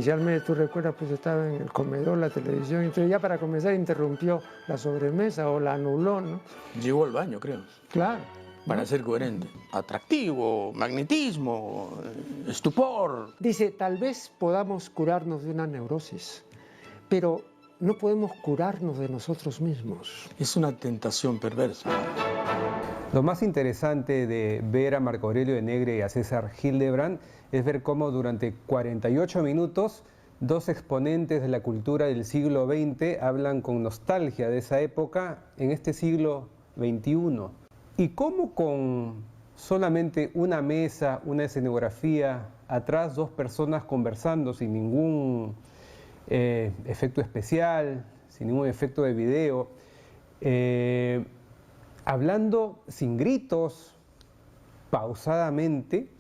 inicialmente, tú recuerdas, pues estaba en el comedor, la televisión, entonces ya para comenzar interrumpió la sobremesa o la anuló, ¿no? Llegó al baño, creo. Claro. Para ser coherente. Atractivo, magnetismo, estupor. Dice, tal vez podamos curarnos de una neurosis, pero no podemos curarnos de nosotros mismos. Es una tentación perversa. Lo más interesante de ver a Marco Aurelio de Negri y a César Hildebrand es ver cómo durante 48 minutos dos exponentes de la cultura del siglo XX hablan con nostalgia de esa época en este siglo XXI. Y cómo con solamente una mesa, una escenografía, atrás dos personas conversando sin ningún efecto especial, sin ningún efecto de video, hablando sin gritos, pausadamente,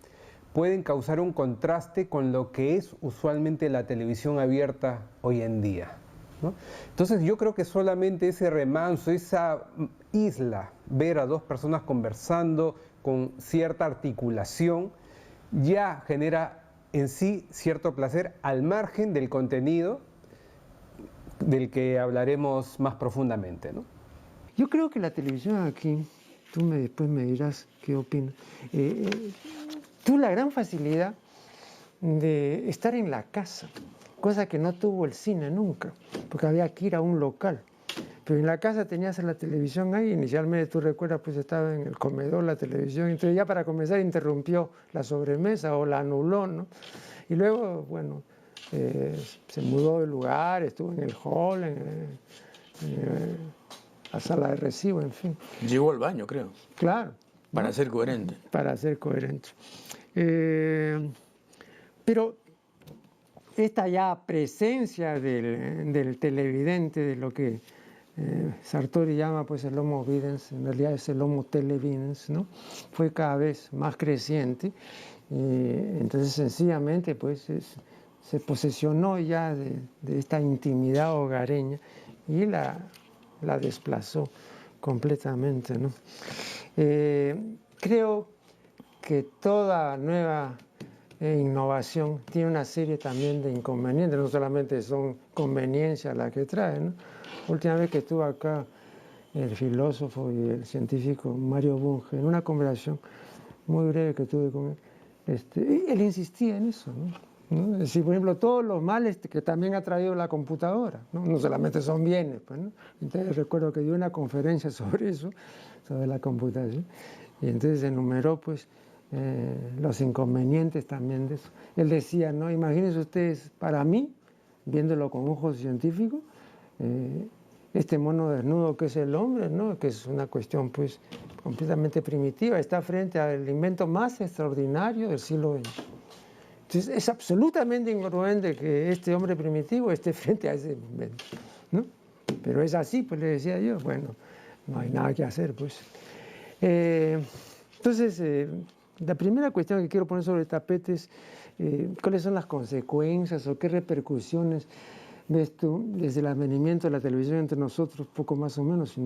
pueden causar un contraste con lo que es usualmente la televisión abierta hoy en día, ¿no? Entonces yo creo que solamente ese remanso, esa isla, ver a dos personas conversando con cierta articulación, ya genera en sí cierto placer al margen del contenido del que hablaremos más profundamente, ¿no? Yo creo que la televisión aquí, después me dirás qué opinas, tuvo la gran facilidad de estar en la casa, cosa que no tuvo el cine nunca, porque había que ir a un local. Pero en la casa tenías la televisión ahí, inicialmente tú recuerdas, pues estaba en el comedor la televisión, entonces ya para comenzar interrumpió la sobremesa o la anuló, ¿no? Y luego, bueno, se mudó de lugar, estuvo en el hall, la sala de recibo, en fin. Llegó al baño, creo. Claro. Para ser coherente. Para ser coherente. Pero esta ya presencia del televidente, de lo que Sartori llama pues el homo videns, en realidad es el homo televidens, ¿no? Fue cada vez más creciente. Entonces sencillamente pues se posesionó ya de esta intimidad hogareña y la desplazó completamente, ¿no? Creo que toda nueva innovación tiene una serie también de inconvenientes, no solamente son conveniencias las que trae, ¿no? Última vez que estuvo acá el filósofo y el científico Mario Bunge, en una conversación muy breve que tuve con él, él insistía en eso, ¿no? Es decir, por ejemplo, todos los males que también ha traído la computadora, no solamente son bienes, pues, ¿no? Entonces recuerdo que dio una conferencia sobre eso, sobre la computación, y entonces enumeró pues los inconvenientes también de eso. Él decía, ¿no? Imagínense ustedes, para mí, viéndolo con ojos científicos, este mono desnudo que es el hombre, ¿no? Que es una cuestión pues completamente primitiva, está frente al invento más extraordinario del siglo XX. Entonces es absolutamente incongruente que este hombre primitivo esté frente a ese invento, ¿no? Pero es así, pues le decía yo, bueno, no hay nada que hacer, pues. Entonces, la primera cuestión que quiero poner sobre el tapete es cuáles son las consecuencias o qué repercusiones ves tú desde el advenimiento de la televisión entre nosotros, poco más o menos, si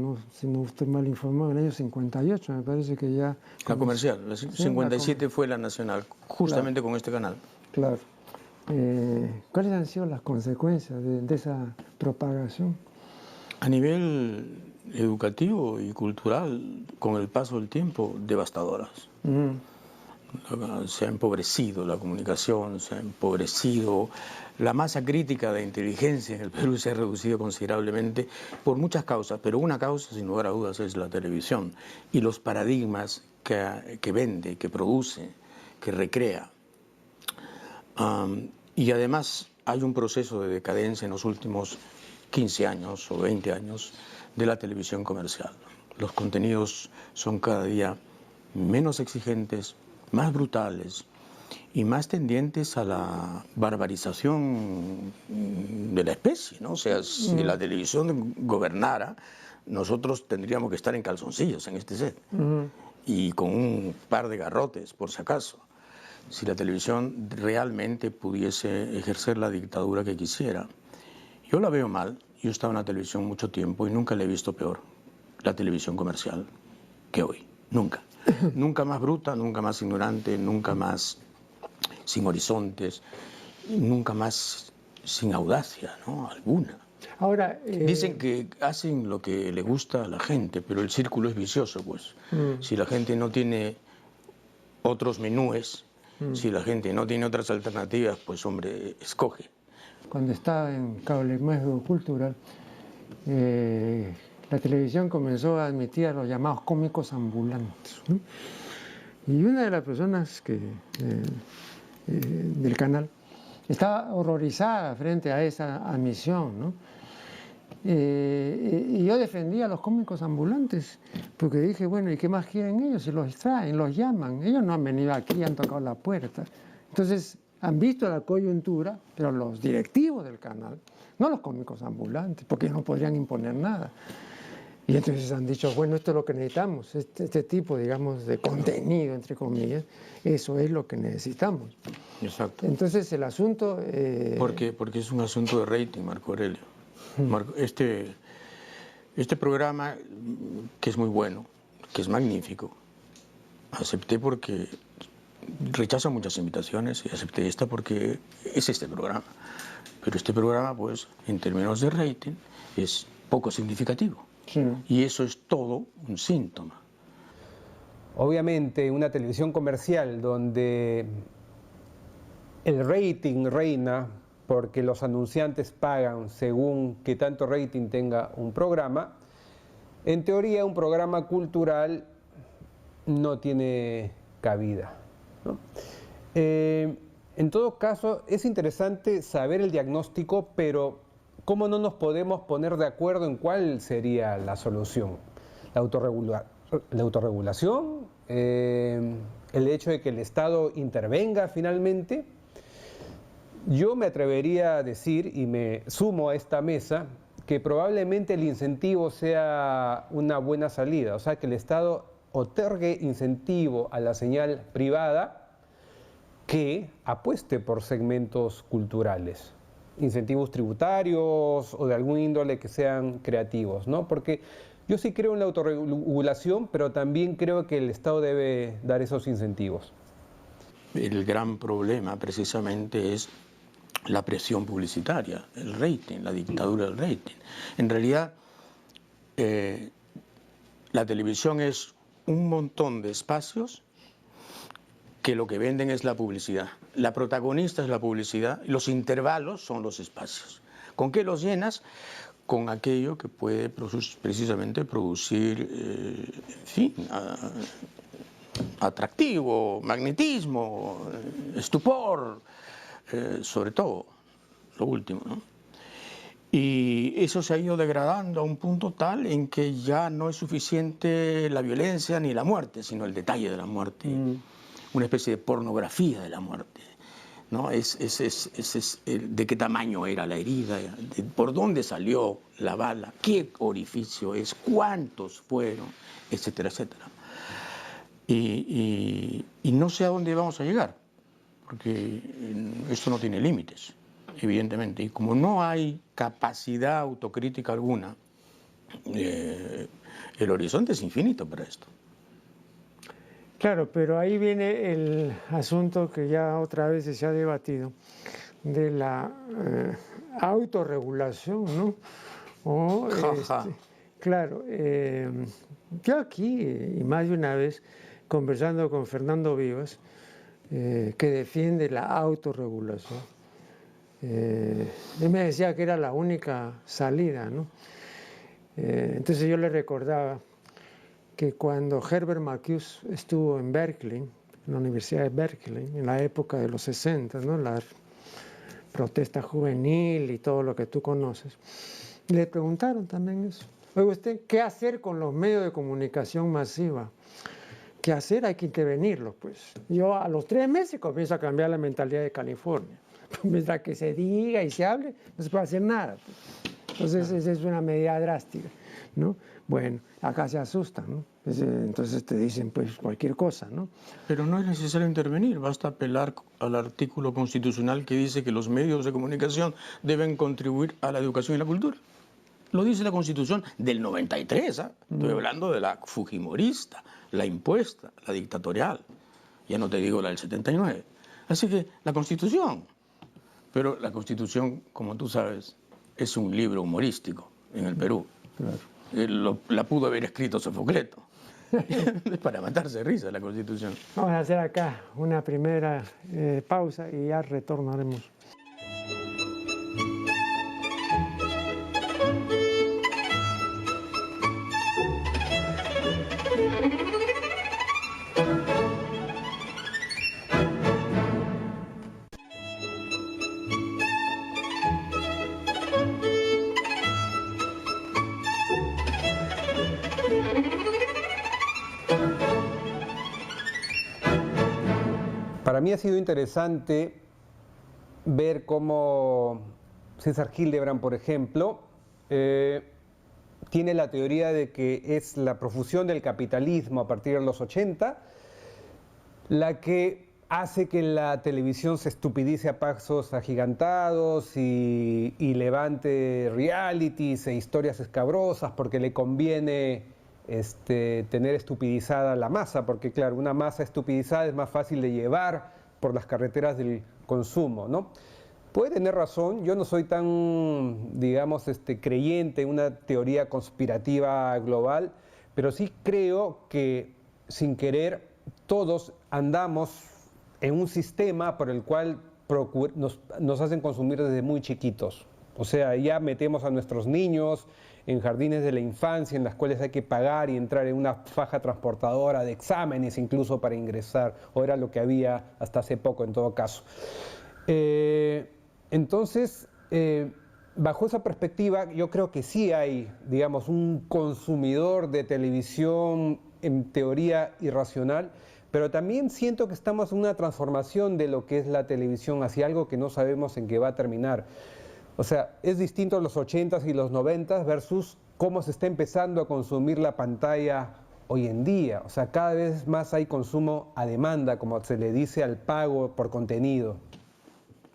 no estoy mal informado, en el año 58, me parece que ya... La comercial, la 57 fue la nacional, justamente con este canal. Claro. ¿Cuáles han sido las consecuencias de esa propagación? A nivel educativo y cultural, con el paso del tiempo, devastadoras. Se ha empobrecido la comunicación, se ha empobrecido la masa crítica de inteligencia en el Perú, se ha reducido considerablemente por muchas causas, pero una causa sin lugar a dudas es la televisión y los paradigmas que vende, que produce, que recrea. Y además hay un proceso de decadencia en los últimos 15 años o 20 años de la televisión comercial. Los contenidos son cada día menos exigentes, más brutales y más tendientes a la barbarización de la especie, ¿no? O sea, si la televisión gobernara, nosotros tendríamos que estar en calzoncillos en este set y con un par de garrotes, por si acaso. Si la televisión realmente pudiese ejercer la dictadura que quisiera. Yo la veo mal. Yo estaba en la televisión mucho tiempo y nunca la he visto peor, la televisión comercial, que hoy. Nunca. Nunca más bruta, nunca más ignorante, nunca más sin horizontes, nunca más sin audacia, ¿no?, alguna. Ahora, dicen que hacen lo que le gusta a la gente, pero el círculo es vicioso, pues. Si la gente no tiene otros menúes, si la gente no tiene otras alternativas, pues hombre, escoge. Cuando estaba en Cable México Cultural, la televisión comenzó a admitir a los llamados cómicos ambulantes, ¿no? Y una de las personas del canal estaba horrorizada frente a esa admisión, ¿no? Y yo defendía a los cómicos ambulantes, porque dije, bueno, ¿y qué más quieren ellos? Si los traen, los llaman, ellos no han venido aquí, han tocado la puerta. Entonces, han visto la coyuntura, pero los directivos del canal, no los cómicos ambulantes, porque ellos no podrían imponer nada. Y entonces han dicho, bueno, esto es lo que necesitamos, este tipo, digamos, de contenido, entre comillas, eso es lo que necesitamos. Exacto. Entonces, el asunto... Porque es un asunto de rating, Marco Aurelio. Este programa, que es muy bueno, que es magnífico, acepté porque rechazo muchas invitaciones y acepté esta porque es este programa. Pero este programa, pues, en términos de rating, es poco significativo. Sí. Y eso es todo un síntoma. Obviamente, una televisión comercial donde el rating reina porque los anunciantes pagan según qué tanto rating tenga un programa, en teoría un programa cultural no tiene cabida, ¿no? En todo caso, es interesante saber el diagnóstico, pero ¿cómo no nos podemos poner de acuerdo en cuál sería la solución? La autorregulación, el hecho de que el Estado intervenga finalmente. Yo me atrevería a decir, y me sumo a esta mesa, que probablemente el incentivo sea una buena salida, o sea, que el Estado otorgue incentivo a la señal privada que apueste por segmentos culturales, incentivos tributarios o de algún índole que sean creativos, ¿no? Porque yo sí creo en la autorregulación, pero también creo que el Estado debe dar esos incentivos. El gran problema precisamente es la presión publicitaria, el rating, la dictadura del rating. En realidad, la televisión es un montón de espacios que lo que venden es la publicidad. La protagonista es la publicidad y los intervalos son los espacios. ¿Con qué los llenas? Con aquello que puede precisamente producir, en fin, atractivo, magnetismo, estupor, sobre todo, lo último, ¿no? Y eso se ha ido degradando a un punto tal en que ya no es suficiente la violencia ni la muerte, sino el detalle de la muerte, una especie de pornografía de la muerte, ¿no? De qué tamaño era la herida, por dónde salió la bala, qué orificio es, cuántos fueron, etcétera, etcétera. Y no sé a dónde vamos a llegar, porque esto no tiene límites, evidentemente, y como no hay capacidad autocrítica alguna, el horizonte es infinito para esto. Claro, pero ahí viene el asunto que ya otra vez se ha debatido, de la autorregulación, ¿no? O, claro, yo aquí, y más de una vez, conversando con Fernando Vivas, que defiende la autorregulación, él me decía que era la única salida, ¿no? Entonces yo le recordaba que cuando Herbert Marcuse estuvo en Berkeley, en la Universidad de Berkeley, en la época de los 60, ¿no?, la protesta juvenil y todo lo que tú conoces, le preguntaron también eso. Oye, usted, ¿qué hacer con los medios de comunicación masiva? ¿Qué hacer? Hay que intervenirlos, pues. Yo a los 3 meses comienzo a cambiar la mentalidad de California. Mientras que se diga y se hable, no se puede hacer nada, pues. Entonces, esa es una medida drástica, ¿no? Bueno, acá se asustan, ¿no? Entonces te dicen, pues, cualquier cosa, ¿no? Pero no es necesario intervenir, basta apelar al artículo constitucional que dice que los medios de comunicación deben contribuir a la educación y la cultura. Lo dice la Constitución del 93, ¿eh? Estoy hablando de la fujimorista, la impuesta, la dictatorial. Ya no te digo la del 79. Así que la Constitución Pero la Constitución, como tú sabes, es un libro humorístico en el Perú. Claro. La pudo haber escrito Sofocleto. Es para matarse de risa la Constitución. Vamos a hacer acá una primera pausa y ya retornaremos. Para mí ha sido interesante ver cómo César Hildebrand, por ejemplo, tiene la teoría de que es la profusión del capitalismo a partir de los 80 la que hace que la televisión se estupidice a pasos agigantados y levante realities e historias escabrosas porque le conviene tener estupidizada la masa, porque claro, una masa estupidizada es más fácil de llevar por las carreteras del consumo, ¿no? Puede tener razón, yo no soy tan, digamos, creyente en una teoría conspirativa global, pero sí creo que sin querer todos andamos en un sistema por el cual nos hacen consumir desde muy chiquitos. O sea, ya metemos a nuestros niños en jardines de la infancia en las cuales hay que pagar y entrar en una faja transportadora de exámenes incluso para ingresar, o era lo que había hasta hace poco en todo caso. Entonces, bajo esa perspectiva, yo creo que sí hay, digamos, un consumidor de televisión en teoría irracional, pero también siento que estamos en una transformación de lo que es la televisión hacia algo que no sabemos en qué va a terminar. O sea, es distinto los 80s y los 90s versus cómo se está empezando a consumir la pantalla hoy en día. O sea, cada vez más hay consumo a demanda, como se le dice al pago por contenido.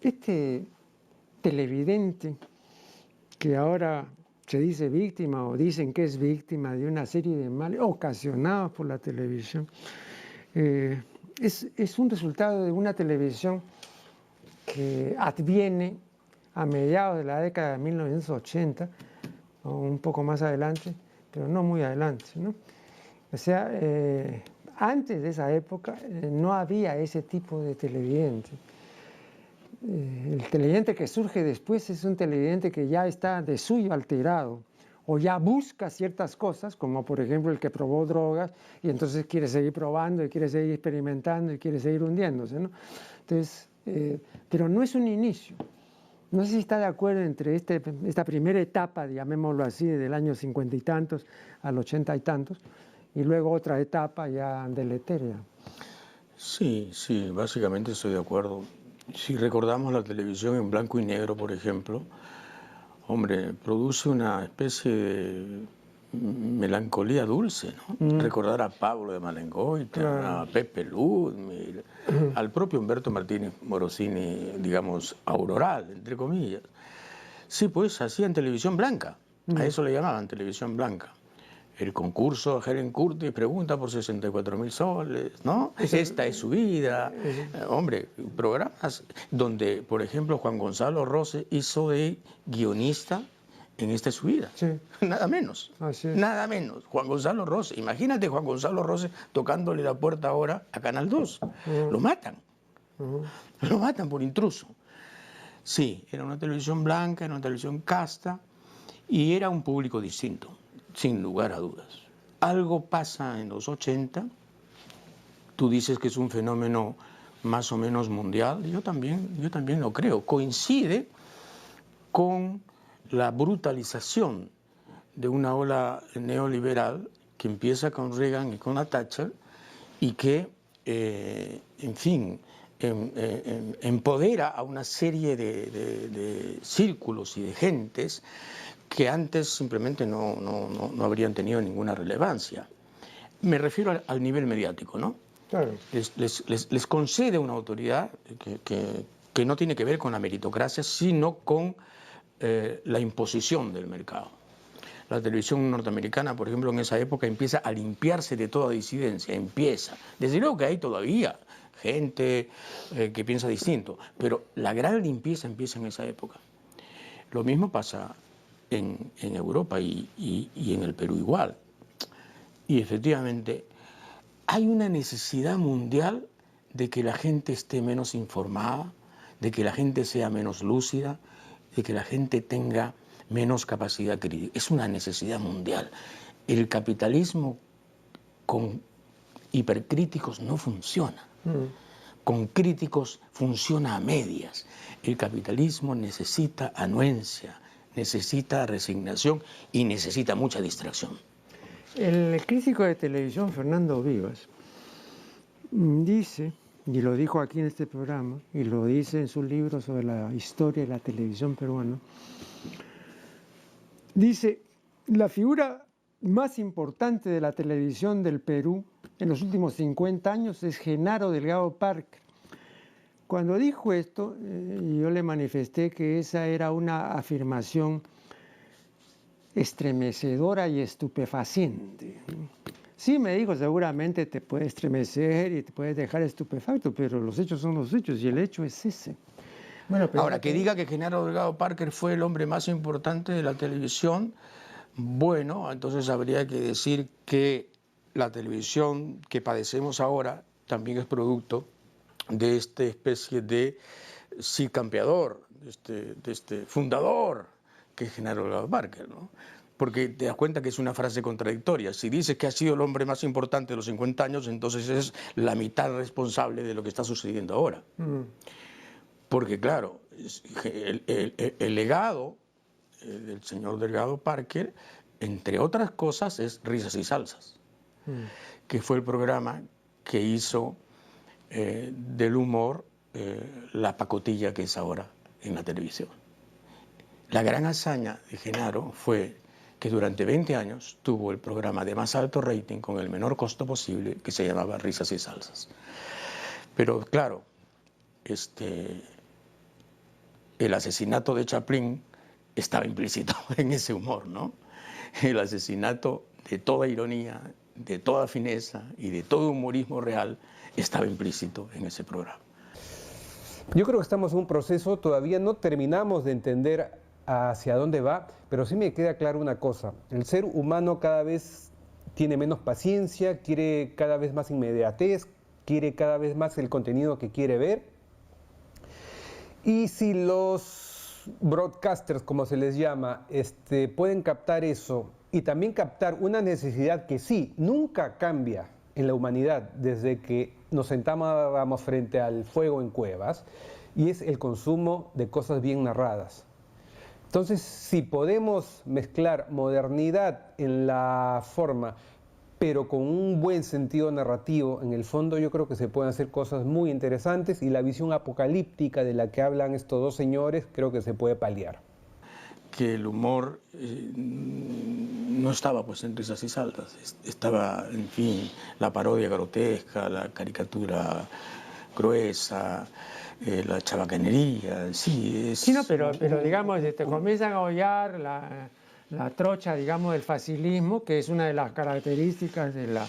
Este televidente que ahora se dice víctima o dicen que es víctima de una serie de males ocasionados por la televisión, es un resultado de una televisión que adviene a mediados de la década de 1980, o un poco más adelante, pero no muy adelante, ¿no? O sea, antes de esa época no había ese tipo de televidente. El televidente que surge después es un televidente que ya está de suyo alterado o ya busca ciertas cosas, como por ejemplo el que probó drogas y entonces quiere seguir probando y quiere seguir experimentando y quiere seguir hundiéndose, ¿no? Entonces, pero no es un inicio. No sé si está de acuerdo entre esta primera etapa, llamémoslo así, del año 50 y tantos al 80 y tantos, y luego otra etapa ya deletérea. Sí, sí, básicamente estoy de acuerdo. Si recordamos la televisión en blanco y negro, por ejemplo, hombre, produce una especie de melancolía dulce, ¿no? Recordar a Pablo de Malengoita, a Pepe Luz, al propio Humberto Martínez Morosini, digamos, auroral, entre comillas. Sí, pues hacían televisión blanca, a eso le llamaban televisión blanca. El concurso Helen Curtis pregunta por 64.000 soles, ¿no? Esta es su vida. Hombre, programas donde, por ejemplo, Juan Gonzalo Rose hizo de guionista en Esta es su vida. Sí. Nada menos. Nada menos. Juan Gonzalo Rose. Imagínate Juan Gonzalo Rose tocándole la puerta ahora a Canal 2. Lo matan. Lo matan por intruso. Sí, era una televisión blanca, era una televisión casta y era un público distinto, sin lugar a dudas. Algo pasa en los 80, tú dices que es un fenómeno más o menos mundial, yo también lo creo. Coincide con la brutalización de una ola neoliberal que empieza con Reagan y con la Thatcher y que, en fin, empodera a una serie de círculos y de gentes que antes simplemente no habrían tenido ninguna relevancia. Me refiero al nivel mediático, ¿no? Claro. Les concede una autoridad que no tiene que ver con la meritocracia, sino con la imposición del mercado. La televisión norteamericana, por ejemplo, en esa época empieza a limpiarse de toda disidencia, empieza. Desde luego que hay todavía gente que piensa distinto, pero la gran limpieza empieza en esa época. Lo mismo pasa en Europa y en el Perú igual. Y efectivamente hay una necesidad mundial de que la gente esté menos informada, de que la gente sea menos lúcida, de que la gente tenga menos capacidad crítica. Es una necesidad mundial. El capitalismo con hipercríticos no funciona. Con críticos funciona a medias. El capitalismo necesita anuencia, necesita resignación y necesita mucha distracción. El crítico de televisión, Fernando Vivas, dice, y lo dijo aquí en este programa, y lo dice en su libro sobre la historia de la televisión peruana, dice, la figura más importante de la televisión del Perú en los últimos 50 años es Genaro Delgado Parker. Cuando dijo esto, yo le manifesté que esa era una afirmación estremecedora y estupefaciente. Sí, me dijo, seguramente te puede estremecer y te puede dejar estupefacto, pero los hechos son los hechos y el hecho es ese. Bueno, ahora, que diga que Genaro Delgado Parker fue el hombre más importante de la televisión, bueno, entonces habría que decir que la televisión que padecemos ahora también es producto de esta especie de sí campeador, de este fundador que es Genaro Delgado Parker, ¿no? Porque te das cuenta que es una frase contradictoria. Si dices que ha sido el hombre más importante de los 50 años, entonces es la mitad responsable de lo que está sucediendo ahora. Porque claro, el legado del señor Delgado Parker, entre otras cosas, es Risas y Salsas, que fue el programa que hizo del humor la pacotilla que es ahora en la televisión. La gran hazaña de Genaro fue que durante 20 años tuvo el programa de más alto rating con el menor costo posible, que se llamaba Risas y Salsas. Pero claro, el asesinato de Chaplin estaba implícito en ese humor, ¿no? El asesinato de toda ironía, de toda fineza y de todo humorismo real estaba implícito en ese programa. Yo creo que estamos en un proceso, todavía no terminamos de entender hacia dónde va, pero sí me queda claro una cosa: el ser humano cada vez tiene menos paciencia, quiere cada vez más inmediatez, quiere cada vez más el contenido que quiere ver. Y si los broadcasters, como se les llama, pueden captar eso y también captar una necesidad que sí, nunca cambia en la humanidad desde que nos sentábamos frente al fuego en cuevas, y es el consumo de cosas bien narradas. Entonces, si podemos mezclar modernidad en la forma, pero con un buen sentido narrativo, en el fondo yo creo que se pueden hacer cosas muy interesantes, y la visión apocalíptica de la que hablan estos dos señores creo que se puede paliar. Que el humor no estaba pues en Risas y Salsas, estaba, en fin, la parodia grotesca, la caricatura gruesa, la chabacanería, sí. Sí, no, pero digamos, te comienzan a hollar la trocha, digamos, del facilismo, que es una de las características de la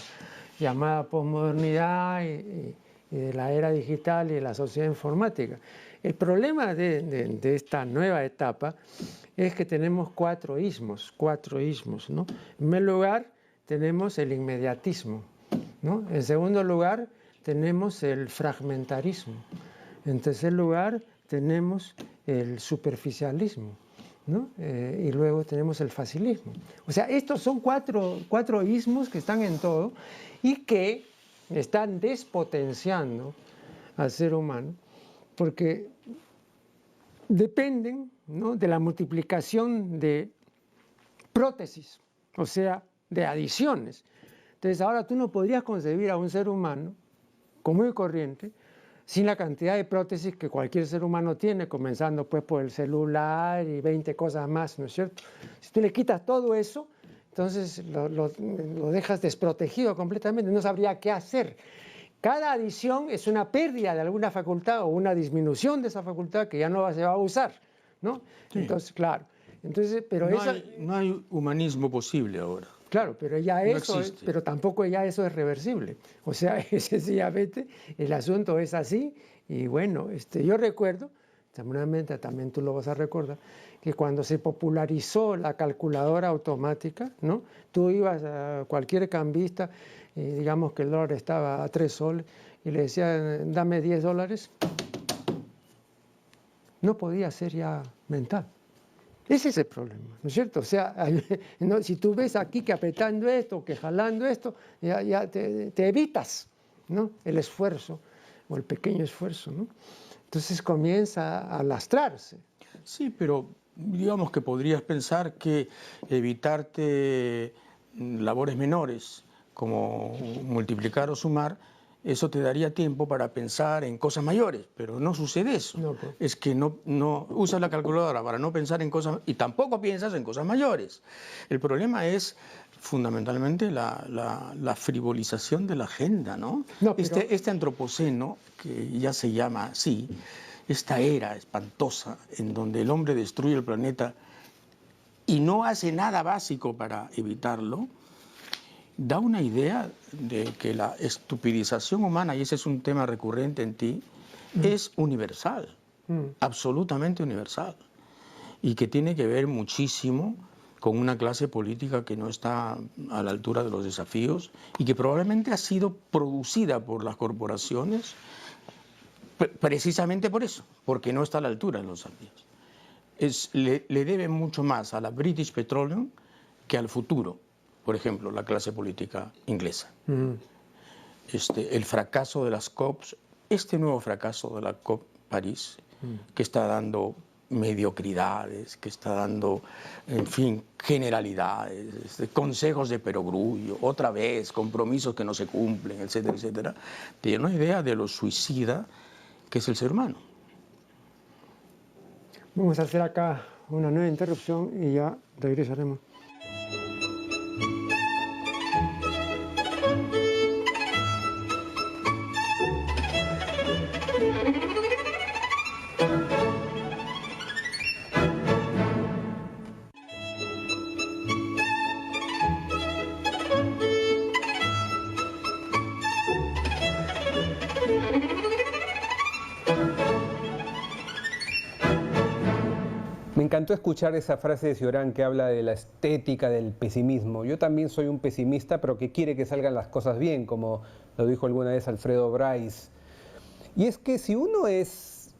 llamada posmodernidad y de la era digital y de la sociedad informática. El problema de esta nueva etapa es que tenemos cuatro ismos, ¿no? En primer lugar, tenemos el inmediatismo, ¿no? En segundo lugar, tenemos el fragmentarismo. En tercer lugar, tenemos el superficialismo, ¿no? Y luego tenemos el facilismo. O sea, estos son cuatro ismos que están en todo y que están despotenciando al ser humano, porque dependen, ¿no?, de la multiplicación de prótesis, o sea, de adiciones. Entonces ahora tú no podrías concebir a un ser humano común y corriente sin la cantidad de prótesis que cualquier ser humano tiene, comenzando pues por el celular y 20 cosas más, ¿no es cierto? Si tú le quitas todo eso, entonces lo dejas desprotegido completamente, no sabría qué hacer. Cada adición es una pérdida de alguna facultad o una disminución de esa facultad que ya no se va a usar, ¿no? Sí. Entonces, claro. Entonces, pero no hay humanismo posible ahora. Claro, pero ya No eso, existe. pero tampoco ya eso es reversible. O sea, sencillamente el asunto es así y bueno, yo recuerdo, seguramente también tú lo vas a recordar, que cuando se popularizó la calculadora automática, ¿no? Tú ibas a cualquier cambista, y digamos que el dólar estaba a 3 soles y le decían, dame 10 dólares, no podía ser ya mental. Ese es el problema, ¿no es cierto? O sea, no, si tú ves aquí que apretando esto, que jalando esto, ya te evitas, ¿no? El esfuerzo o el pequeño esfuerzo, ¿no? Entonces comienza a lastrarse. Sí, pero digamos que podrías pensar que evitarte labores menores, como multiplicar o sumar, eso te daría tiempo para pensar en cosas mayores, pero no sucede eso. No, pues. Es que no usas la calculadora para no pensar en cosas, y tampoco piensas en cosas mayores. El problema es fundamentalmente la frivolización de la agenda, ¿no? No, pero- Este antropoceno, que ya se llama así, esta era espantosa en donde el hombre destruye el planeta y no hace nada básico para evitarlo, da una idea de que la estupidización humana, y ese es un tema recurrente en ti, es universal, absolutamente universal, y que tiene que ver muchísimo con una clase política que no está a la altura de los desafíos y que probablemente ha sido producida por las corporaciones precisamente por eso, porque no está a la altura de los desafíos. Le debe mucho más a la British Petroleum que al futuro, por ejemplo, la clase política inglesa. El fracaso de las COPs, este nuevo fracaso de la COP París, que está dando mediocridades, que está dando, en fin, generalidades, consejos de perogrullo, otra vez, compromisos que no se cumplen, etcétera, etcétera, tiene una idea de lo suicida que es el ser humano. Vamos a hacer acá una nueva interrupción y ya regresaremos. Me encantó escuchar esa frase de Cioran que habla de la estética del pesimismo. Yo también soy un pesimista, pero que quiere que salgan las cosas bien, como lo dijo alguna vez Alfredo Bryce. Y es que si uno es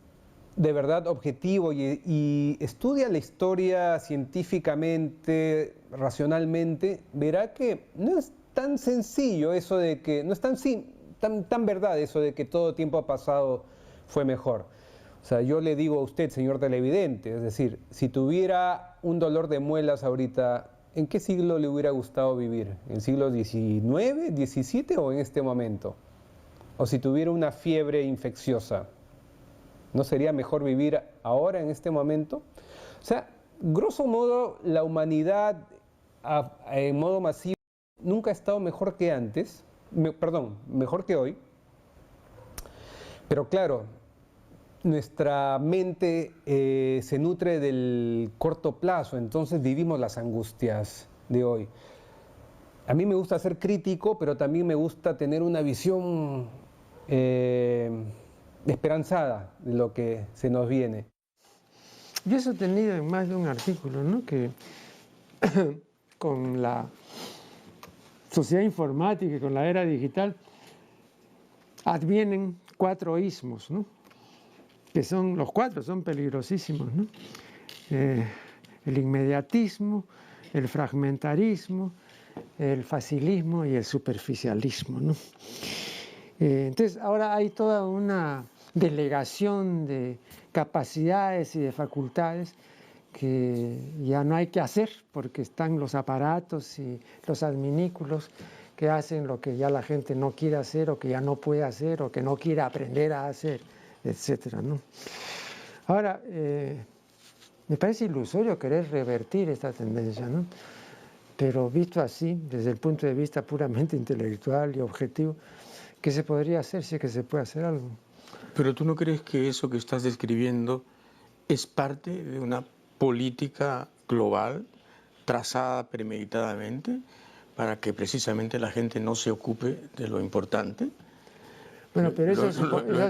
de verdad objetivo y estudia la historia científicamente, racionalmente, verá que no es tan sencillo eso de que, no es tan verdad eso de que todo tiempo pasado fue mejor. O sea, yo le digo a usted, señor televidente, es decir, si tuviera un dolor de muelas ahorita, ¿en qué siglo le hubiera gustado vivir? ¿En el siglo XIX, XVII o en este momento? O si tuviera una fiebre infecciosa, ¿no sería mejor vivir ahora, en este momento? O sea, grosso modo, la humanidad en modo masivo nunca ha estado mejor que antes, mejor que hoy. Pero claro, nuestra mente se nutre del corto plazo, entonces vivimos las angustias de hoy. A mí me gusta ser crítico, pero también me gusta tener una visión esperanzada de lo que se nos viene. Yo he sostenido en más de un artículo, ¿no? Que con la sociedad informática y con la era digital advienen 4 ismos, ¿no? Que son, los 4 son peligrosísimos, ¿no? El inmediatismo, el fragmentarismo, el facilismo y el superficialismo, ¿no? Entonces ahora hay toda una delegación de capacidades y de facultades que ya no hay que hacer porque están los aparatos y los adminículos que hacen lo que ya la gente no quiere hacer o que ya no puede hacer o que no quiere aprender a hacer, etcétera, ¿no? Ahora, me parece ilusorio querer revertir esta tendencia, ¿no? Pero visto así, desde el punto de vista puramente intelectual y objetivo, ¿qué se podría hacer si es que se puede hacer algo? Pero ¿tú no crees que eso que estás describiendo es parte de una política global trazada premeditadamente? para que precisamente la gente no se ocupe de lo importante. Bueno, pero eso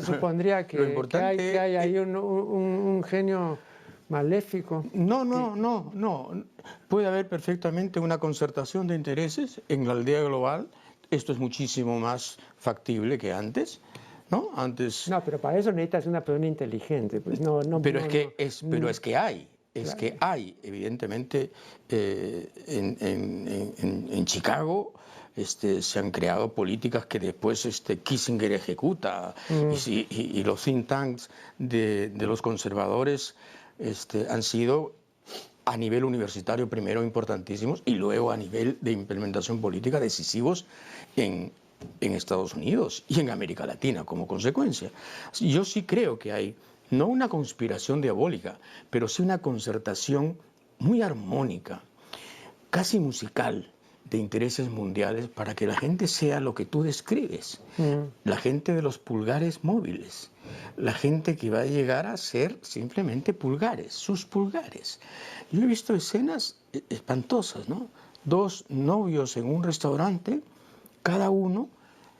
supondría que hay ahí un genio maléfico. No. Puede haber perfectamente una concertación de intereses en la aldea global. Esto es muchísimo más factible que antes, ¿no? Antes. No, pero para eso necesitas una persona inteligente. Pues pero es que hay. Es claro. Que hay, evidentemente, en Chicago se han creado políticas que después Kissinger ejecuta y los think tanks de los conservadores han sido a nivel universitario primero importantísimos y luego a nivel de implementación política decisivos en Estados Unidos y en América Latina como consecuencia. Yo sí creo que hay no una conspiración diabólica, pero sí una concertación muy armónica, casi musical, de intereses mundiales para que la gente sea lo que tú describes. La gente de los pulgares móviles, la gente que va a llegar a ser simplemente pulgares, sus pulgares. Yo he visto escenas espantosas, ¿no? 2 novios en un restaurante, cada uno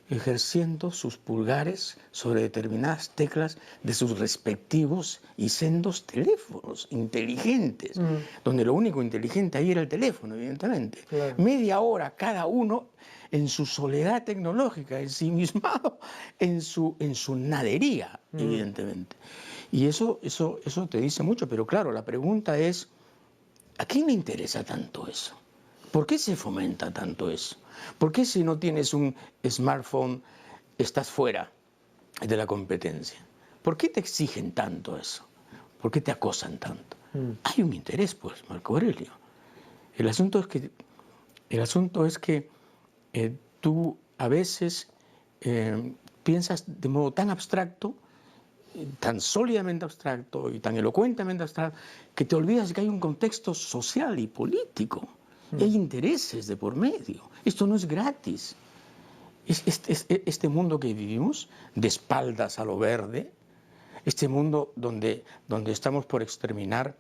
ejerciendo sus pulgares sobre determinadas teclas de sus respectivos y sendos teléfonos inteligentes, donde lo único inteligente ahí era el teléfono, evidentemente. Claro. Media hora cada uno en su soledad tecnológica, ensimismado en su nadería, evidentemente. Y eso te dice mucho, pero claro, la pregunta es, ¿a quién le interesa tanto eso? ¿Por qué se fomenta tanto eso? ¿Por qué si no tienes un smartphone estás fuera de la competencia? ¿Por qué te exigen tanto eso? ¿Por qué te acosan tanto? Hay un interés, pues, Marco Aurelio. El asunto es que tú a veces piensas de modo tan abstracto, tan sólidamente abstracto y tan elocuentemente abstracto, que te olvidas que hay un contexto social y político. Y hay intereses de por medio. Esto no es gratis. Este mundo que vivimos, de espaldas a lo verde, este mundo donde estamos por exterminar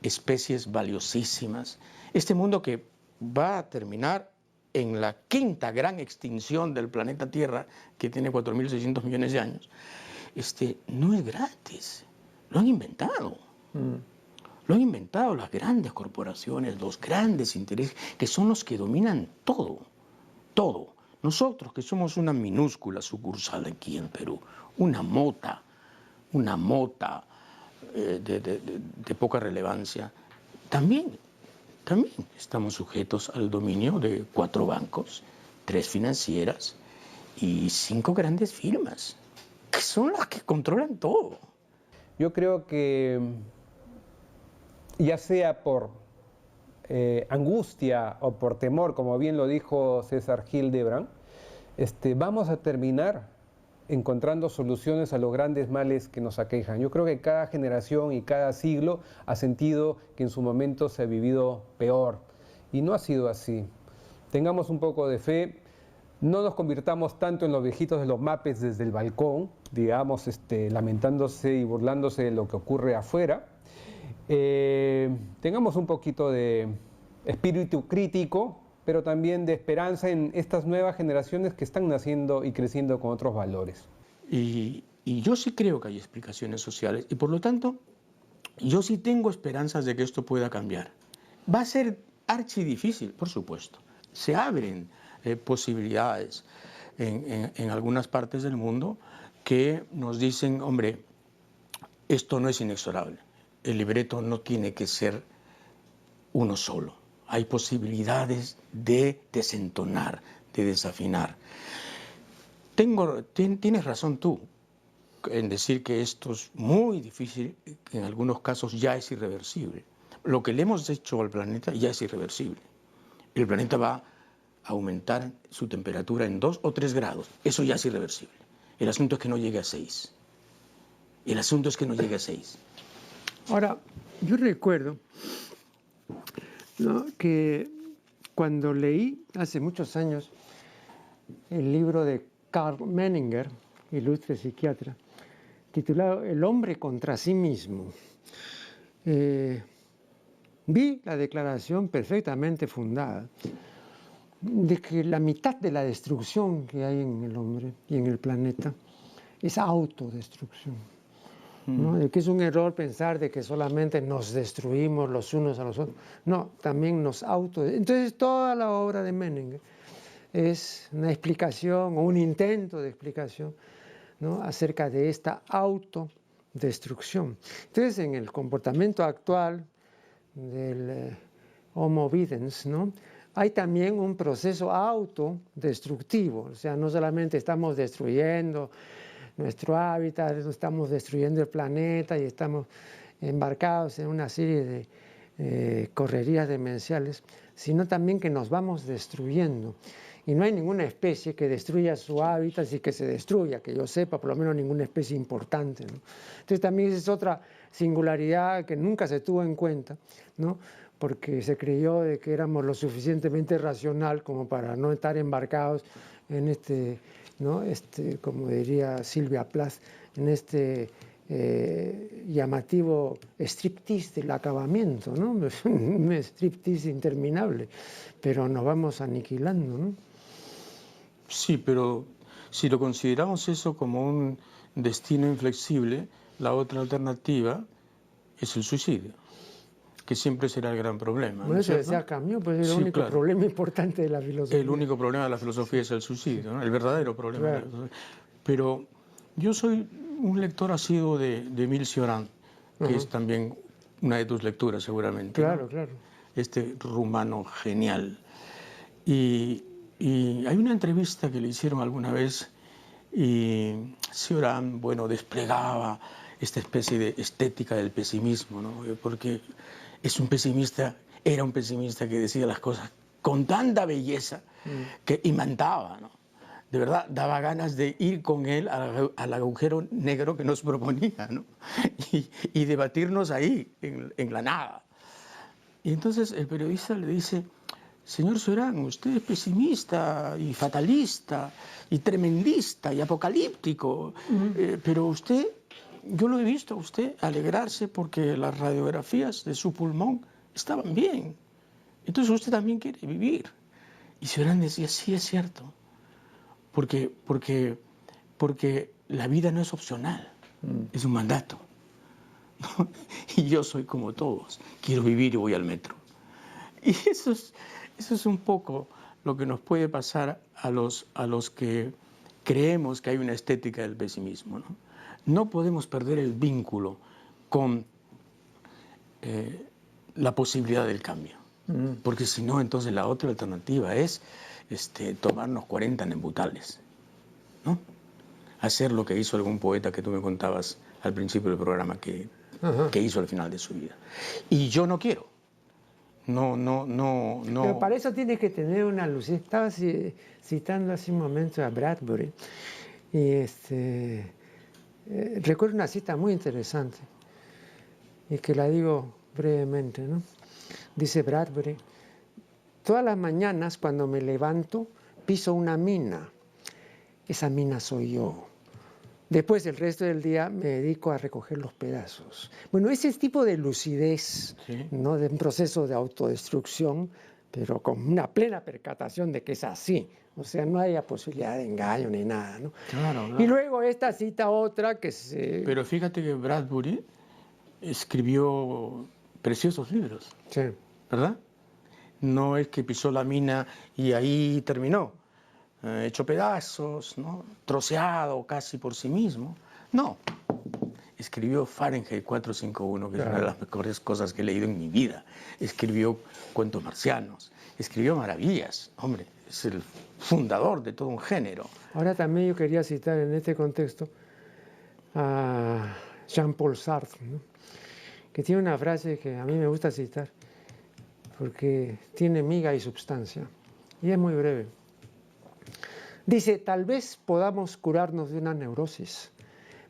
especies valiosísimas, este mundo que va a terminar en la 5ª gran extinción del planeta Tierra, que tiene 4.600 millones de años, no es gratis. Lo han inventado. Lo han inventado las grandes corporaciones, los grandes intereses, que son los que dominan todo, todo. Nosotros, que somos una minúscula sucursal aquí en Perú, una mota de poca relevancia, también estamos sujetos al dominio de 4 bancos, 3 financieras y 5 grandes firmas, que son las que controlan todo. Yo creo que ya sea por angustia o por temor, como bien lo dijo César Hildebrand, vamos a terminar encontrando soluciones a los grandes males que nos aquejan. Yo creo que cada generación y cada siglo ha sentido que en su momento se ha vivido peor, y no ha sido así. Tengamos un poco de fe, no nos convirtamos tanto en los viejitos de los mapes desde el balcón, digamos, lamentándose y burlándose de lo que ocurre afuera. Tengamos un poquito de espíritu crítico, pero también de esperanza en estas nuevas generaciones que están naciendo y creciendo con otros valores. Y yo sí creo que hay explicaciones sociales y por lo tanto yo sí tengo esperanzas de que esto pueda cambiar. Va a ser archidifícil, por supuesto. Se abren posibilidades en algunas partes del mundo que nos dicen, hombre, esto no es inexorable. El libreto no tiene que ser uno solo. Hay posibilidades de desentonar, de desafinar. Tienes razón tú en decir que esto es muy difícil, que en algunos casos ya es irreversible. Lo que le hemos hecho al planeta ya es irreversible. El planeta va a aumentar su temperatura en 2 o 3 grados. Eso ya es irreversible. El asunto es que no llegue a 6. El asunto es que no llegue a 6. Ahora, yo recuerdo, ¿no?, que cuando leí hace muchos años el libro de Karl Menninger, ilustre psiquiatra, titulado El hombre contra sí mismo, vi la declaración perfectamente fundada, de que la mitad de la destrucción que hay en el hombre y en el planeta es autodestrucción, ¿no? De que es un error pensar de que solamente nos destruimos los unos a los otros. No, también nos Entonces toda la obra de Menninger es una explicación o un intento de explicación, ¿no?, acerca de esta autodestrucción. Entonces en el comportamiento actual del Homo videns, ¿no?, hay también un proceso autodestructivo, o sea, no solamente estamos destruyendo nuestro hábitat, estamos destruyendo el planeta y estamos embarcados en una serie de correrías demenciales, sino también que nos vamos destruyendo. Y no hay ninguna especie que destruya su hábitat y que se destruya, que yo sepa, por lo menos ninguna especie importante, ¿no? Entonces también es otra singularidad que nunca se tuvo en cuenta, ¿no?, porque se creyó de que éramos lo suficientemente racional como para no estar embarcados en ¿no?, como diría Silvia Plath, en llamativo striptease del acabamiento, ¿no? Un striptease interminable, pero nos vamos aniquilando, ¿no? Sí, pero si lo consideramos eso como un destino inflexible, la otra alternativa es el suicidio, que siempre será el gran problema. Bueno, eso decía Camus, pues es el único problema importante de la filosofía. El único problema de la filosofía es el suicidio, ¿no? El verdadero problema. Claro. Pero yo soy un lector asiduo de Émile Cioran, que es también una de tus lecturas seguramente. Claro, ¿no? claro. Este rumano genial. Y hay una entrevista que le hicieron alguna vez y Cioran, bueno, desplegaba esta especie de estética del pesimismo, ¿no? Porque es un pesimista, era un pesimista que decía las cosas con tanta belleza que imantaba, ¿no? De verdad, daba ganas de ir con él al agujero negro que nos proponía, ¿no? Y debatirnos ahí, en la nada. Y entonces el periodista le dice: señor Cioran, usted es pesimista y fatalista y tremendista y apocalíptico, pero usted, yo lo he visto a usted alegrarse porque las radiografías de su pulmón estaban bien. Entonces usted también quiere vivir. Y Cioran decía: sí, es cierto, porque la vida no es opcional, es un mandato, ¿no? Y yo soy como todos, quiero vivir y voy al metro. Y eso es un poco lo que nos puede pasar a los que creemos que hay una estética del pesimismo, ¿no? No podemos perder el vínculo con la posibilidad del cambio, porque si no, entonces la otra alternativa es tomarnos 40 nembutales, ¿no? Hacer lo que hizo algún poeta que tú me contabas al principio del programa que hizo al final de su vida. Y yo no quiero. No. Pero para eso tienes que tener una luz. Estaba citando hace un momento a Bradbury y recuerdo una cita muy interesante y que la digo brevemente, ¿no? Dice Bradbury: todas las mañanas cuando me levanto piso una mina. Esa mina soy yo. Después, el resto del día me dedico a recoger los pedazos. Bueno, ese tipo de lucidez, sí, ¿no?, de un proceso de autodestrucción, pero con una plena percatación de que es así. O sea, no haya posibilidad de engaño ni nada, ¿no? Claro. Y luego esta cita otra que se... Pero fíjate que Bradbury escribió preciosos libros, Sí. ¿verdad? No es que pisó la mina y ahí terminó, hecho pedazos, ¿no?, troceado casi por sí mismo. No, escribió Fahrenheit 451, que es una de las mejores cosas que he leído en mi vida. Escribió Cuentos marcianos, escribió maravillas. Hombre, es el fundador de todo un género. Ahora también yo quería citar en este contexto a Jean-Paul Sartre, ¿no?, que tiene una frase que a mí me gusta citar porque tiene miga y substancia y es muy breve. Dice: tal vez podamos curarnos de una neurosis,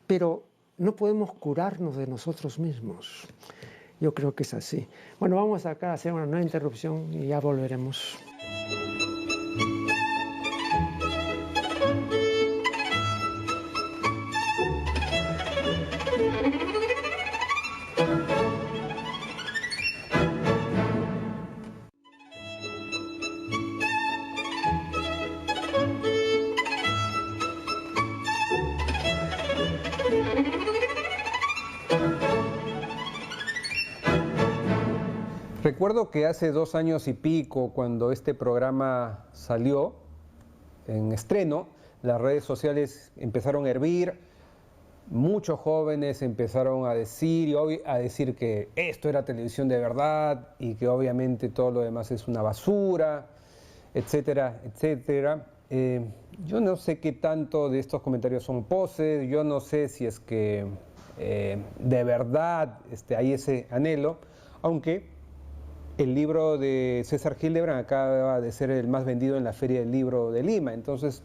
pero no podemos curarnos de nosotros mismos. Yo creo que es así. Bueno, vamos acá a hacer una nueva interrupción y ya volveremos. Recuerdo que hace 2 años y pico, cuando este programa salió en estreno, las redes sociales empezaron a hervir, muchos jóvenes empezaron a decir que esto era televisión de verdad y que obviamente todo lo demás es una basura, etcétera, etcétera. Yo no sé qué tanto de estos comentarios son poses, yo no sé si es que de verdad hay ese anhelo, aunque el libro de César Hildebrand acaba de ser el más vendido en la Feria del Libro de Lima, entonces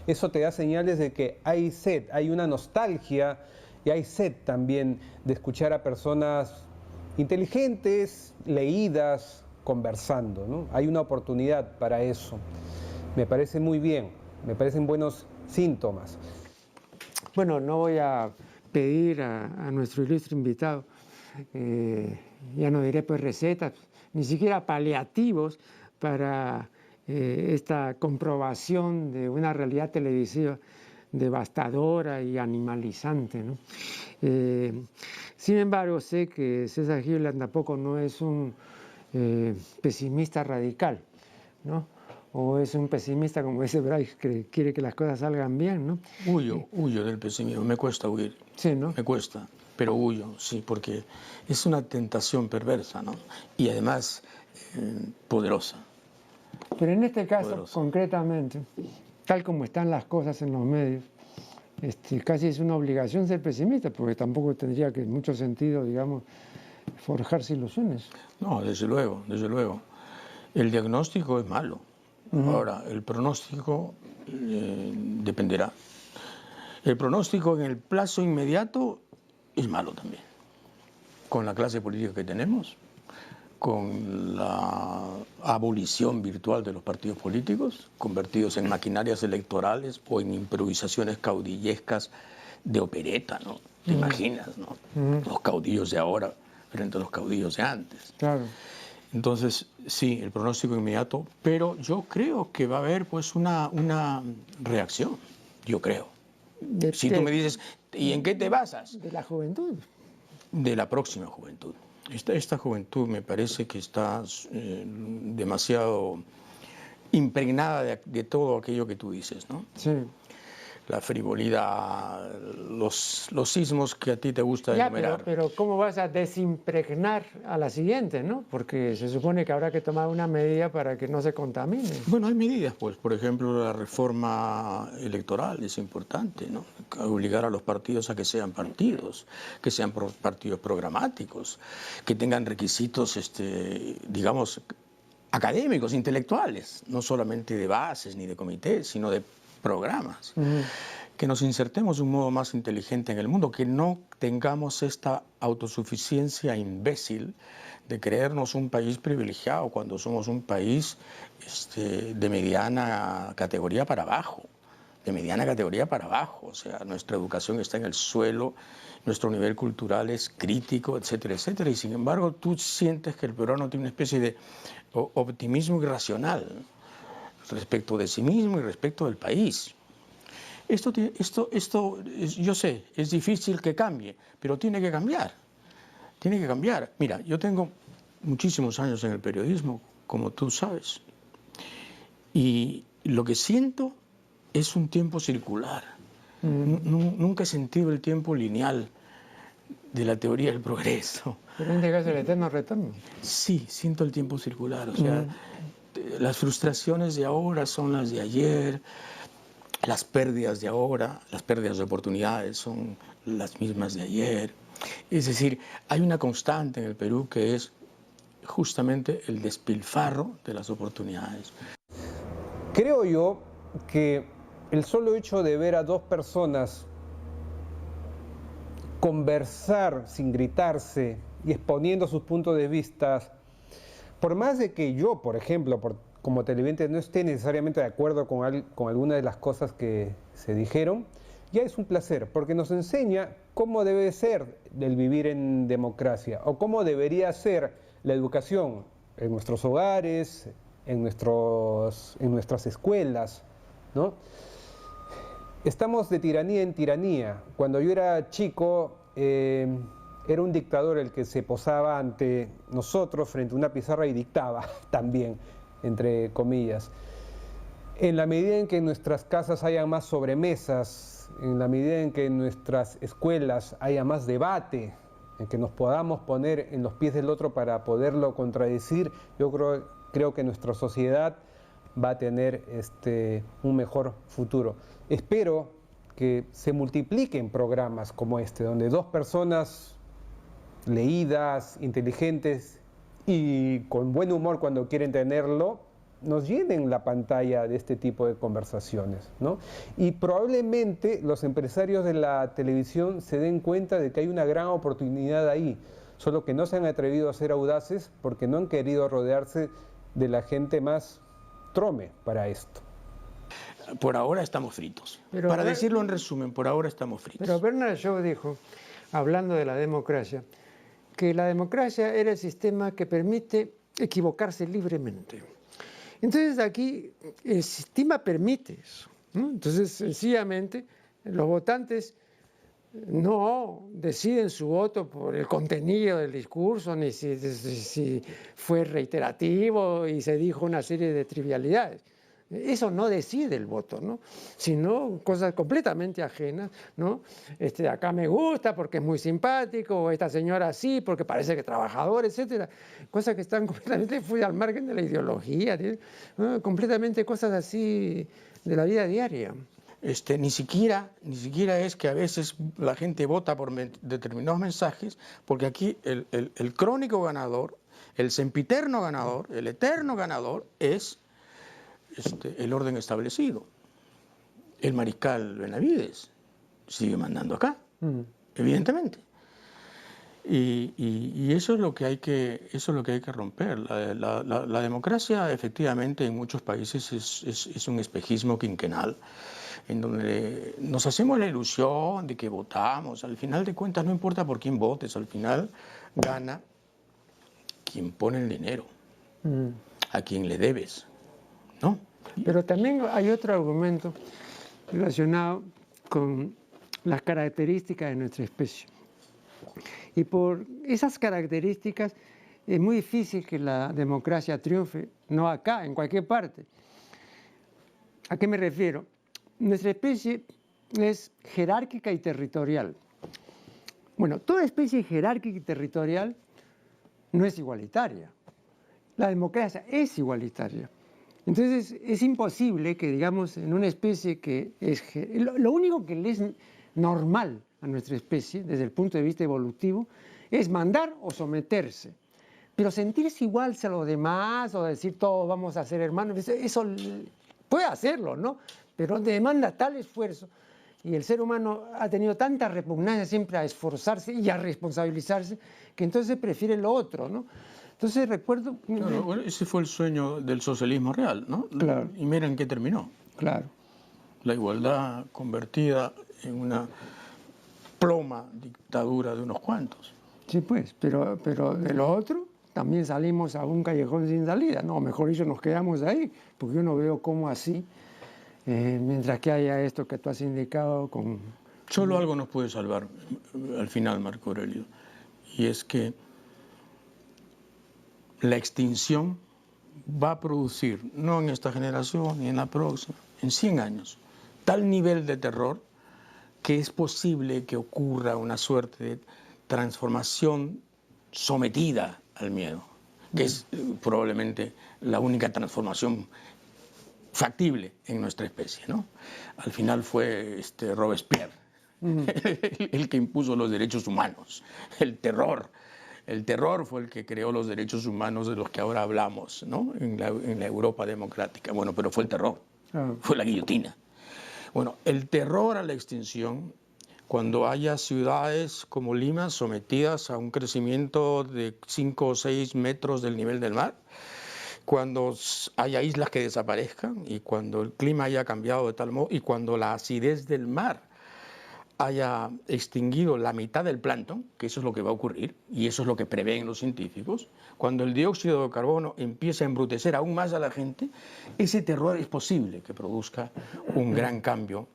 eso te da señales de que hay sed, hay una nostalgia y hay sed también de escuchar a personas inteligentes, leídas, conversando, ¿no? Hay una oportunidad para eso. Me parece muy bien, me parecen buenos síntomas. Bueno, no voy a pedir a nuestro ilustre invitado, ya no diré pues recetas, ni siquiera paliativos para esta comprobación de una realidad televisiva devastadora y animalizante, ¿no? Sin embargo, sé que César Hildebrand tampoco no es un pesimista radical, ¿no? O es un pesimista, como dice Bryce, que quiere que las cosas salgan bien, ¿no? Huyo del pesimismo, me cuesta huir. Sí, ¿no? Me cuesta, pero huyo, sí, porque es una tentación perversa, ¿no? Y además poderosa. Pero en este caso, Poderosa. concretamente, tal como están las cosas en los medios, casi es una obligación ser pesimista, porque tampoco tendría que en mucho sentido, digamos, forjarse ilusiones. No, desde luego, desde luego. El diagnóstico es malo. Ahora, el pronóstico dependerá. El pronóstico en el plazo inmediato es malo también. Con la clase política que tenemos, con la abolición virtual de los partidos políticos, convertidos en maquinarias electorales o en improvisaciones caudillescas de opereta, ¿no? ¿Te imaginas, no? Los caudillos de ahora frente a los caudillos de antes. Claro. Entonces, sí, el pronóstico inmediato, pero yo creo que va a haber pues una reacción, yo creo. Si tú me dices, ¿y en qué te basas? De la juventud. De la próxima juventud. Esta juventud me parece que está demasiado impregnada de todo aquello que tú dices, ¿no? Sí. La frivolidad, los sismos que a ti te gusta Ya, enumerar. pero ¿cómo vas a desimpregnar a la siguiente, no? Porque se supone que habrá que tomar una medida para que no se contamine. Bueno, hay medidas, pues, por ejemplo, la reforma electoral es importante, ¿no? Obligar a los partidos a que sean partidos programáticos, que tengan requisitos, digamos, académicos, intelectuales, no solamente de bases ni de comités, sino de programas. Que nos insertemos de un modo más inteligente en el mundo, que no tengamos esta autosuficiencia imbécil de creernos un país privilegiado cuando somos un país de mediana categoría para abajo, o sea, nuestra educación está en el suelo, nuestro nivel cultural es crítico, etcétera, etcétera, y sin embargo tú sientes que el peruano tiene una especie de optimismo irracional respecto de sí mismo y respecto del país. Esto, yo sé, es difícil que cambie, pero tiene que cambiar. Tiene que cambiar. Mira, yo tengo muchísimos años en el periodismo, como tú sabes, y lo que siento es un tiempo circular. Nunca he sentido el tiempo lineal de la teoría del progreso. Pero en este caso el eterno retorno. Sí, siento el tiempo circular, o sea, las frustraciones de ahora son las de ayer, las pérdidas de ahora, las pérdidas de oportunidades son las mismas de ayer. Es decir, hay una constante en el Perú que es justamente el despilfarro de las oportunidades. Creo yo que el solo hecho de ver a dos personas conversar sin gritarse y exponiendo sus puntos de vista, por más de que yo, por ejemplo, como televidente no esté necesariamente de acuerdo con alguna de las cosas que se dijeron, ya es un placer, porque nos enseña cómo debe ser el vivir en democracia o cómo debería ser la educación en nuestros hogares, en nuestras escuelas, ¿no? Estamos de tiranía en tiranía. Cuando yo era chico, el era un dictador el que se posaba ante nosotros frente a una pizarra y dictaba también, entre comillas. En la medida en que en nuestras casas haya más sobremesas, en la medida en que en nuestras escuelas haya más debate, en que nos podamos poner en los pies del otro para poderlo contradecir, yo creo que nuestra sociedad va a tener un mejor futuro. Espero que se multipliquen programas como este, donde dos personas leídas, inteligentes y con buen humor cuando quieren tenerlo, nos llenen la pantalla de este tipo de conversaciones, ¿no? Y probablemente los empresarios de la televisión se den cuenta de que hay una gran oportunidad ahí, solo que no se han atrevido a ser audaces porque no han querido rodearse de la gente más trome para esto. Por ahora estamos fritos. Pero, para decirlo en resumen, por ahora estamos fritos. Pero Bernard Shaw dijo, hablando de la democracia, que la democracia era el sistema que permite equivocarse libremente. Entonces aquí el sistema permite eso, ¿no? Entonces sencillamente los votantes no deciden su voto por el contenido del discurso, ni si fue reiterativo y se dijo una serie de trivialidades. Eso no decide el voto, ¿no? Sino cosas completamente ajenas, ¿no? Acá me gusta porque es muy simpático, o esta señora sí porque parece que es trabajador, etcétera. Cosas que están completamente fuera al margen de la ideología, ¿no? Completamente cosas así de la vida diaria. Ni siquiera es que a veces la gente vota por determinados mensajes, porque aquí el crónico ganador, el sempiterno ganador, el eterno ganador es el orden establecido. El mariscal Benavides sigue mandando acá, evidentemente. Y eso es lo que hay que romper. La democracia, efectivamente, en muchos países es un espejismo quinquenal, en donde nos hacemos la ilusión de que votamos. Al final de cuentas, no importa por quién votes, al final gana quien pone el dinero, a quien le debes, ¿no? Pero también hay otro argumento relacionado con las características de nuestra especie. Y por esas características es muy difícil que la democracia triunfe, no acá, en cualquier parte. ¿A qué me refiero? Nuestra especie es jerárquica y territorial. Bueno, toda especie jerárquica y territorial no es igualitaria. La democracia es igualitaria. Entonces es imposible que, digamos, en una especie que es... Lo único que le es normal a nuestra especie, desde el punto de vista evolutivo, es mandar o someterse. Pero sentirse igual a los demás o decir todos vamos a ser hermanos, eso puede hacerlo, ¿no? Pero demanda tal esfuerzo y el ser humano ha tenido tanta repugnancia siempre a esforzarse y a responsabilizarse que entonces prefiere lo otro, ¿no? Entonces recuerdo... Claro, bueno, ese fue el sueño del socialismo real, ¿no? Claro. Y miren qué terminó. Claro. La igualdad convertida en una ploma dictadura de unos cuantos. Sí, pues, pero de lo otro también salimos a un callejón sin salida. No, mejor dicho, nos quedamos ahí, porque yo no veo cómo así, mientras que haya esto que tú has indicado con... Solo algo nos puede salvar al final, Marco Aurelio, y es que la extinción va a producir, no en esta generación ni en la próxima, en 100 años, tal nivel de terror que es posible que ocurra una suerte de transformación sometida al miedo, que es probablemente la única transformación factible en nuestra especie, ¿no? Al final fue Robespierre el que impuso los derechos humanos, el terror. El terror fue el que creó los derechos humanos de los que ahora hablamos, ¿no? En la Europa democrática. Bueno, pero fue el terror, fue la guillotina. Bueno, el terror a la extinción, cuando haya ciudades como Lima sometidas a un crecimiento de 5 o 6 metros del nivel del mar, cuando haya islas que desaparezcan y cuando el clima haya cambiado de tal modo y cuando la acidez del mar haya extinguido la mitad del plancton, que eso es lo que va a ocurrir, y eso es lo que prevén los científicos, cuando el dióxido de carbono empiece a embrutecer aún más a la gente, ese terror es posible que produzca un gran cambio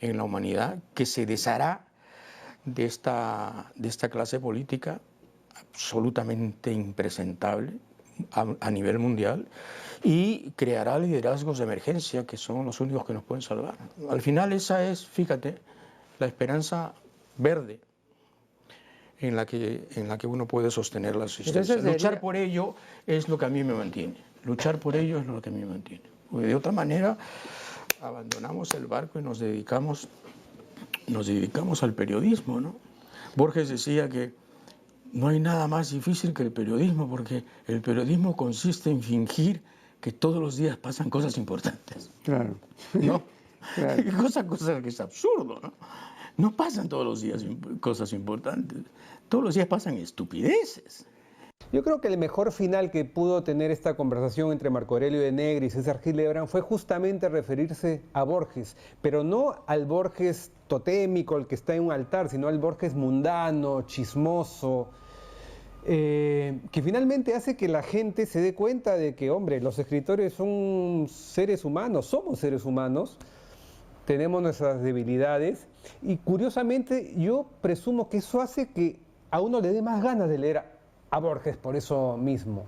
en la humanidad que se deshará de esta clase política absolutamente impresentable a nivel mundial, y creará liderazgos de emergencia que son los únicos que nos pueden salvar. Al final esa es, fíjate, la esperanza verde en la que uno puede sostener la existencia. Luchar por ello es lo que a mí me mantiene. Luchar por ello es lo que a mí me mantiene. Porque de otra manera abandonamos el barco y nos dedicamos al periodismo, ¿no? Borges decía que no hay nada más difícil que el periodismo, porque el periodismo consiste en fingir que todos los días pasan cosas importantes. Claro. ¿No? Claro. Cosa que es absurdo, ¿no? No pasan todos los días cosas importantes. Todos los días pasan estupideces. Yo creo que el mejor final que pudo tener esta conversación entre Marco Aurelio de Negri y César Hildebrand fue justamente referirse a Borges, pero no al Borges totémico, el que está en un altar, sino al Borges mundano, chismoso, que finalmente hace que la gente se dé cuenta de que, hombre, los escritores son seres humanos, somos seres humanos, tenemos nuestras debilidades, y curiosamente yo presumo que eso hace que a uno le dé más ganas de leer a Borges por eso mismo.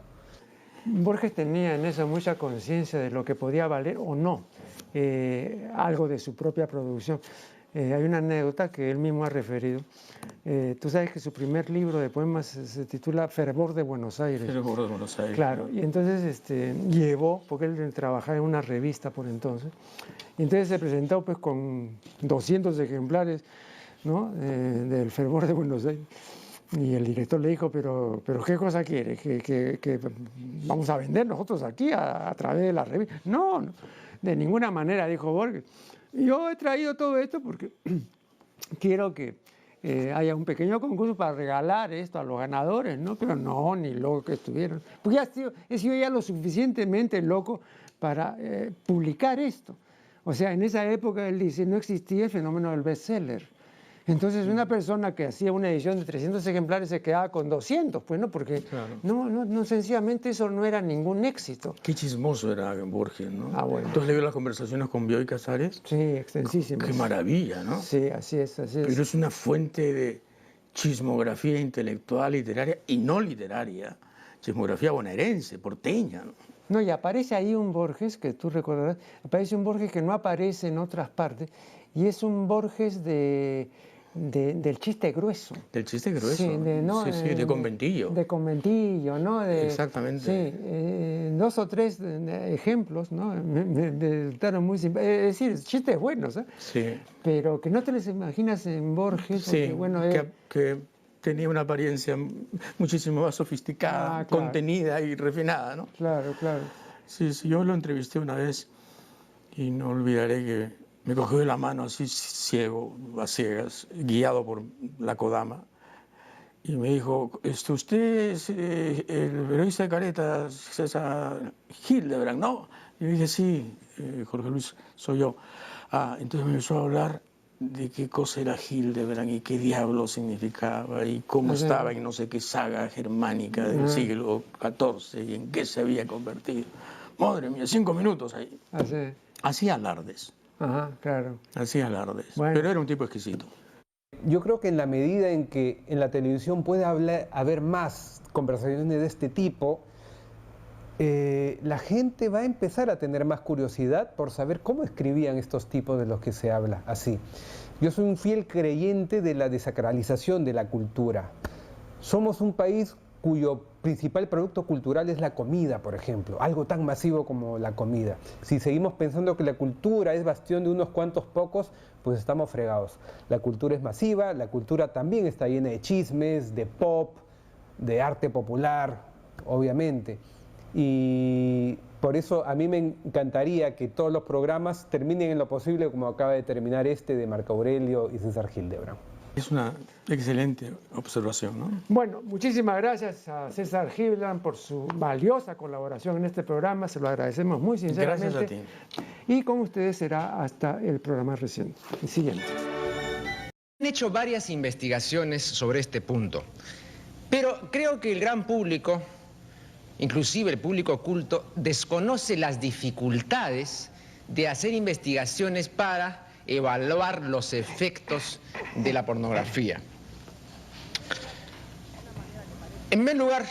Borges tenía en eso mucha conciencia de lo que podía valer o no algo de su propia producción. Hay una anécdota que él mismo ha referido. Tú sabes que su primer libro de poemas se titula Fervor de Buenos Aires. Fervor de Buenos Aires. Claro, y entonces llevó, porque él trabajaba en una revista por entonces, y entonces se presentó pues con 200 ejemplares, ¿no? Del Fervor de Buenos Aires. Y el director le dijo, pero ¿qué cosa quiere? ¿Que vamos a vender nosotros aquí a través de la revista? No, de ninguna manera, dijo Borges. Yo he traído todo esto porque quiero que haya un pequeño concurso para regalar esto a los ganadores, ¿no? Pero no, ni loco que estuvieron. Porque he sido ya lo suficientemente loco para publicar esto. O sea, en esa época él dice, no existía el fenómeno del bestseller. Entonces una persona que hacía una edición de 300 ejemplares se quedaba con 200, pues no, porque claro. no sencillamente eso no era ningún éxito. Qué chismoso era Borges, ¿no? Ah, bueno. ¿Tú has leído las conversaciones con Bioy Casares? Sí, extensísimas. Qué maravilla, ¿no? Sí, así es, así es. Pero es una fuente de chismografía intelectual, literaria y no literaria, chismografía bonaerense, porteña, ¿no? No, y aparece ahí un Borges, que tú recordarás, aparece un Borges que no aparece en otras partes, y es un Borges del chiste grueso. Del chiste grueso. Sí, de conventillo. De conventillo, ¿no? Exactamente. Sí, 2 o 3 ejemplos, ¿no? Me resultaron muy simpáticos. Es decir, chistes buenos, ¿eh? Sí. Pero que no te los imaginas en Borges. Sí, porque, bueno, que tenía una apariencia muchísimo más sofisticada, claro, contenida y refinada, ¿no? Claro, claro. Sí, yo lo entrevisté una vez y no olvidaré que me cogió de la mano así ciego, a ciegas, guiado por la Kodama, y me dijo, ¿usted es el periodista de Caleta, César Hildebrand, no? Y yo dije, sí, Jorge Luis, soy yo. Entonces me empezó a hablar de qué cosa era Hildebrand y qué diablo significaba y cómo estaba en no sé qué saga germánica del siglo XIV y en qué se había convertido. Madre mía, 5 minutos ahí. Hacía alardes. Ajá, claro. Hacía alardes, bueno. Pero era un tipo exquisito. Yo creo que en la medida en que en la televisión puede haber más conversaciones de este tipo, la gente va a empezar a tener más curiosidad por saber cómo escribían estos tipos de los que se habla así. Yo soy un fiel creyente de la desacralización de la cultura. Somos un país cuyo principal producto cultural es la comida, por ejemplo, algo tan masivo como la comida. Si seguimos pensando que la cultura es bastión de unos cuantos pocos, pues estamos fregados. La cultura es masiva, la cultura también está llena de chismes, de pop, de arte popular, obviamente. Y por eso a mí me encantaría que todos los programas terminen en lo posible como acaba de terminar este de Marco Aurelio y César Hildebrand. Es una excelente observación, ¿no? Bueno, muchísimas gracias a César Hildebrand por su valiosa colaboración en este programa. Se lo agradecemos muy sinceramente. Gracias a ti. Y con ustedes será hasta el programa reciente. El siguiente. Han hecho varias investigaciones sobre este punto, pero creo que el gran público, inclusive el público culto, desconoce las dificultades de hacer investigaciones para evaluar los efectos de la pornografía. En primer lugar,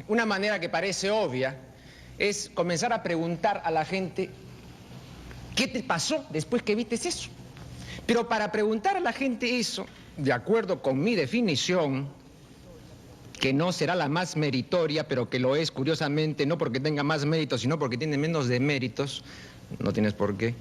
una manera que parece obvia es comenzar a preguntar a la gente ¿qué te pasó después que viste eso? Pero para preguntar a la gente eso, de acuerdo con mi definición, que no será la más meritoria, pero que lo es curiosamente, no porque tenga más méritos, sino porque tiene menos deméritos, no tienes por qué,